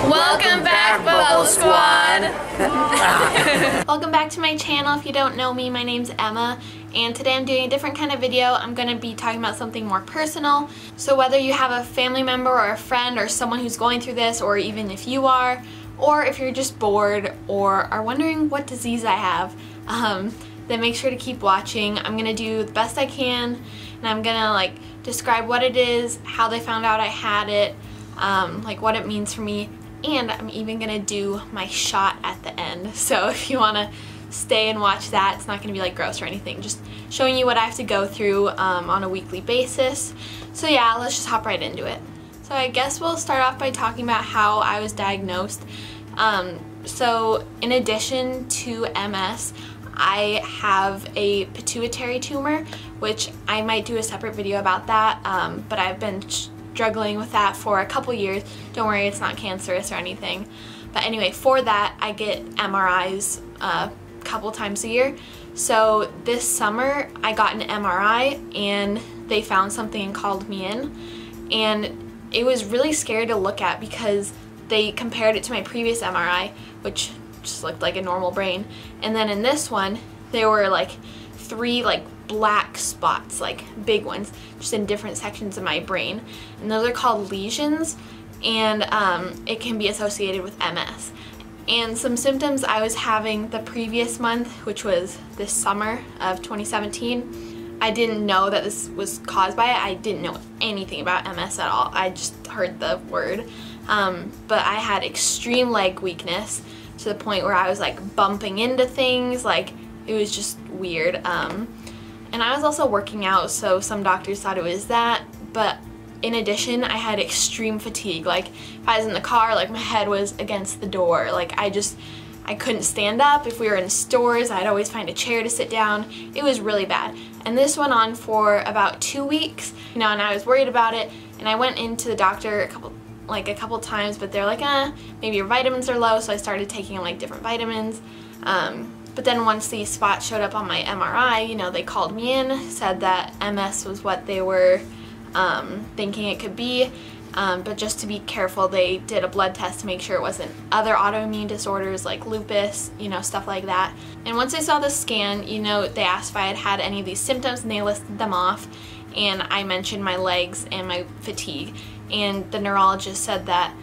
Welcome back, Bubble Squad! Welcome back to my channel. If you don't know me, my name's Emma, and today I'm doing a different kind of video. I'm going to be talking about something more personal. So whether you have a family member or a friend or someone who's going through this, or even if you are, or if you're just bored or are wondering what disease I have, then make sure to keep watching. I'm going to do the best I can, and I'm going to describe what it is, how they found out I had it, what it means for me, and I'm even gonna do my shot at the end. So if you want to stay and watch that, it's not gonna be gross or anything, just showing you what I have to go through on a weekly basis. So yeah, let's just hop right into it. So I guess we'll start off by talking about how I was diagnosed. So in addition to MS, I have a pituitary tumor, which I might do a separate video about that, but I've been struggling with that for a couple years. Don't worry, it's not cancerous or anything. But anyway, for that I get MRIs a couple times a year. So this summer I got an MRI and they found something and called me in, and it was really scary to look at because they compared it to my previous MRI, which just looked like a normal brain, and then in this one there were three black spots, big ones, just in different sections of my brain, and those are called lesions, and it can be associated with MS. And some symptoms I was having the previous month, which was this summer of 2017, I didn't know that this was caused by it. I didn't know anything about MS at all. I just heard the word, but I had extreme leg weakness to the point where I was bumping into things. It was just weird. And I was also working out, so some doctors thought it was that, but in addition I had extreme fatigue. If I was in the car, my head was against the door. I couldn't stand up. If we were in stores, I'd always find a chair to sit down. It was really bad. And this went on for about 2 weeks, and I was worried about it, and I went into the doctor a couple times, but they're maybe your vitamins are low, so I started taking different vitamins. But then once these spots showed up on my MRI, they called me in, said that MS was what they were thinking it could be, but just to be careful, they did a blood test to make sure it wasn't other autoimmune disorders like lupus, stuff like that. And once I saw the scan, they asked if I had had any of these symptoms, and they listed them off, and I mentioned my legs and my fatigue, and the neurologist said that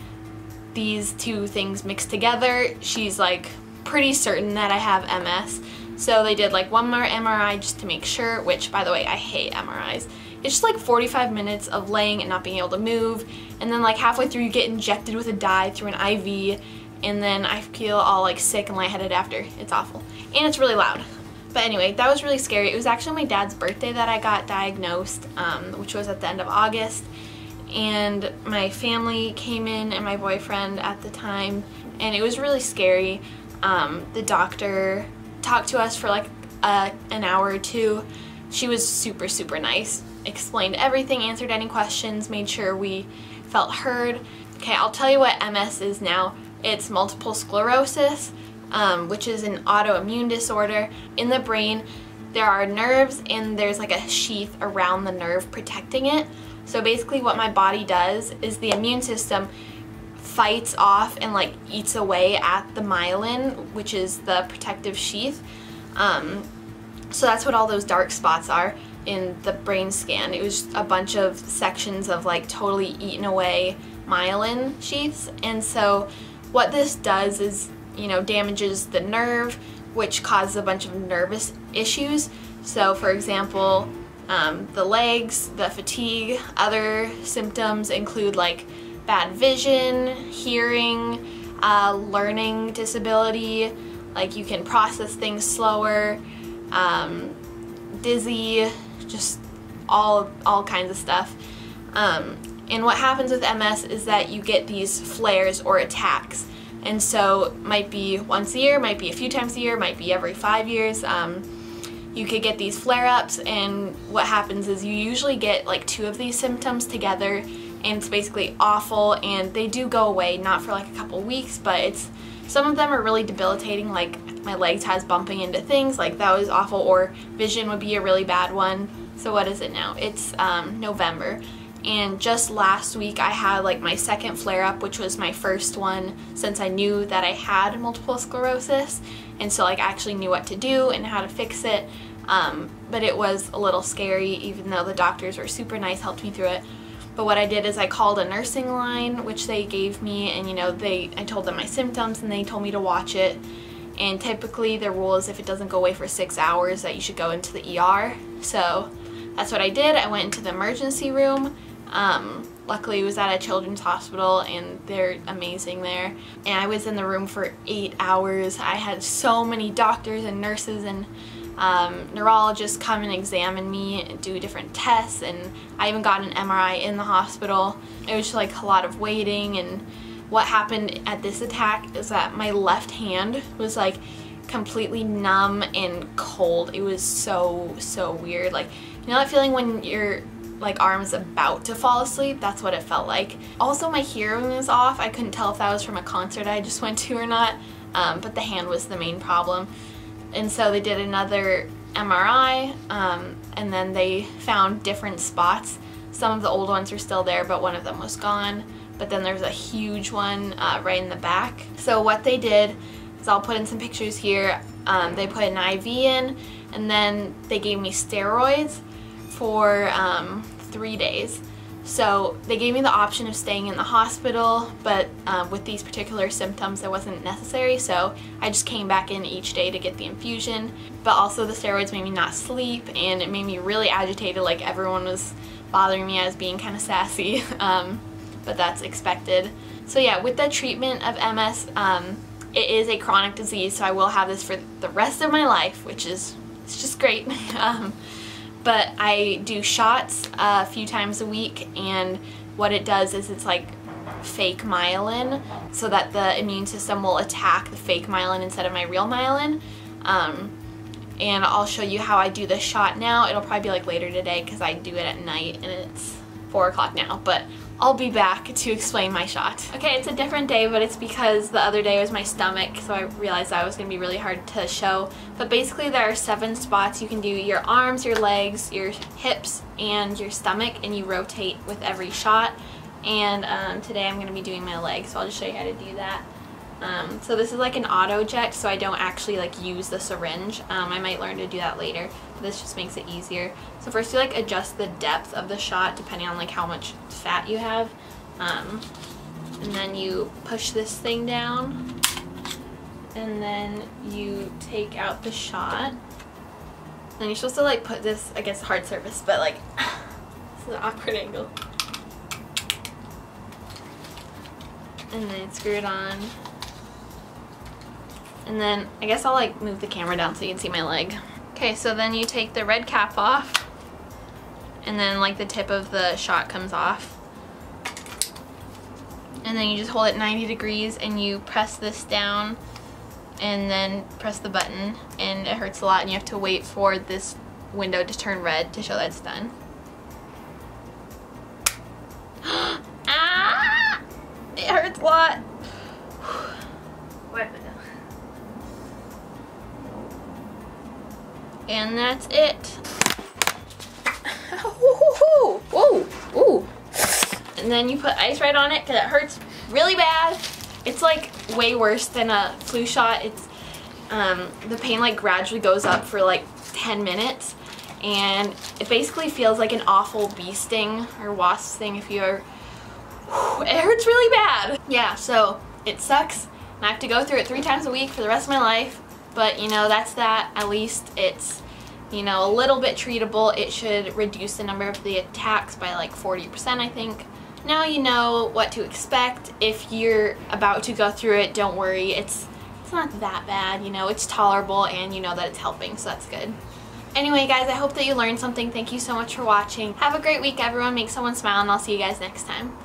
these two things mixed together, she's pretty certain that I have MS. So they did one more MRI just to make sure, which by the way, I hate MRIs. It's just 45 minutes of laying and not being able to move, and then halfway through you get injected with a dye through an IV, and then I feel all sick and lightheaded after. It's awful, and it's really loud. But anyway, that was really scary. It was actually my dad's birthday that I got diagnosed, which was at the end of August, and my family came in and my boyfriend at the time, and it was really scary. The doctor talked to us for an hour or two. She was super nice, explained everything, answered any questions, made sure we felt heard. Okay, I'll tell you what MS is now. It's multiple sclerosis, which is an autoimmune disorder. In the brain there are nerves, and there's a sheath around the nerve protecting it. So basically what my body does is the immune system fights off and eats away at the myelin, which is the protective sheath. So that's what all those dark spots are in the brain scan. It was a bunch of sections of totally eaten away myelin sheaths, and so what this does is damages the nerve, which causes a bunch of nervous issues. So for example, the legs, the fatigue, other symptoms include bad vision, hearing, learning disability, you can process things slower, dizzy, just all kinds of stuff. And what happens with MS is that you get these flares or attacks, and so it might be once a year, might be a few times a year, might be every 5 years. You could get these flare-ups, and what happens is you usually get 2 of these symptoms together, and it's basically awful, and they do go away, not for a couple weeks, but some of them are really debilitating, my legs has bumping into things, that was awful, or vision would be a really bad one. So what is it now? It's November, And just last week I had like my second flare-up, which was my first one since I knew that I had multiple sclerosis, and so like I actually knew what to do and how to fix it. But it was a little scary, even though the doctors were super nice, helped me through it. But what I did is I called a nursing line, which they gave me, and you know, I told them my symptoms and they told me to watch it. And typically the rule is if it doesn't go away for 6 hours that you should go into the ER. So that's what I did. I went into the emergency room. Luckily it was at a children's hospital and they're amazing there. And I was in the room for 8 hours. I had so many doctors and nurses and neurologists come and examine me and do different tests, and I even got an MRI in the hospital. It was just like a lot of waiting. And what happened at this attack is that my left hand was like completely numb and cold. It was so weird. Like, you know that feeling when your like arm is about to fall asleep? That's what it felt like. Also, my hearing was off. I couldn't tell if that was from a concert I just went to or not, but the hand was the main problem. And so they did another MRI, and then they found different spots. Some of the old ones were still there, but one of them was gone. But then there's a huge one right in the back. So what they did is, I'll put in some pictures here, they put an IV in, and then they gave me steroids for 3 days. So they gave me the option of staying in the hospital, but with these particular symptoms it wasn't necessary, so I just came back in each day to get the infusion. But also the steroids made me not sleep, and it made me really agitated, like everyone was bothering me. I was being kind of sassy, but that's expected. So yeah, with the treatment of MS, it is a chronic disease, so I will have this for the rest of my life, which is, it's just great. But I do shots a few times a week, and what it does is it's like fake myelin, so that the immune system will attack the fake myelin instead of my real myelin. And I'll show you how I do the shot now. It'll probably be like later today because I do it at night and it's 4 o'clock now, but I'll be back to explain my shot. Okay, it's a different day, but it's because the other day was my stomach, so I realized that was going to be really hard to show. But basically there are 7 spots. You can do your arms, your legs, your hips, and your stomach, and you rotate with every shot. And today I'm going to be doing my legs, so I'll just show you how to do that. So this is like an auto jet, so I don't actually like use the syringe. I might learn to do that later, but this just makes it easier. So first you like adjust the depth of the shot depending on like how much fat you have, and then you push this thing down, and then you take out the shot. And you're supposed to like put this against a hard surface, but like this is an awkward angle. And then screw it on. And then I guess I'll like move the camera down so you can see my leg. Okay, so then you take the red cap off, and then like the tip of the shot comes off. And then you just hold it 90 degrees and you press this down and then press the button, and it hurts a lot and you have to wait for this window to turn red to show that it's done. Ah! It hurts a lot. What? And that's it. Whoa, ooh. And then you put ice right on it because it hurts really bad. It's like way worse than a flu shot. It's the pain like gradually goes up for like 10 minutes, and it basically feels like an awful bee sting or wasp sting if you are. It hurts really bad. Yeah, so it sucks, and I have to go through it 3 times a week for the rest of my life. But you know, that's that. At least it's, you know, a little bit treatable. It should reduce the number of the attacks by like 40%, I think. Now you know what to expect. If you're about to go through it, don't worry. It's not that bad, you know, it's tolerable, and you know that it's helping, so that's good. Anyway guys, I hope that you learned something. Thank you so much for watching. Have a great week everyone. Make someone smile, and I'll see you guys next time.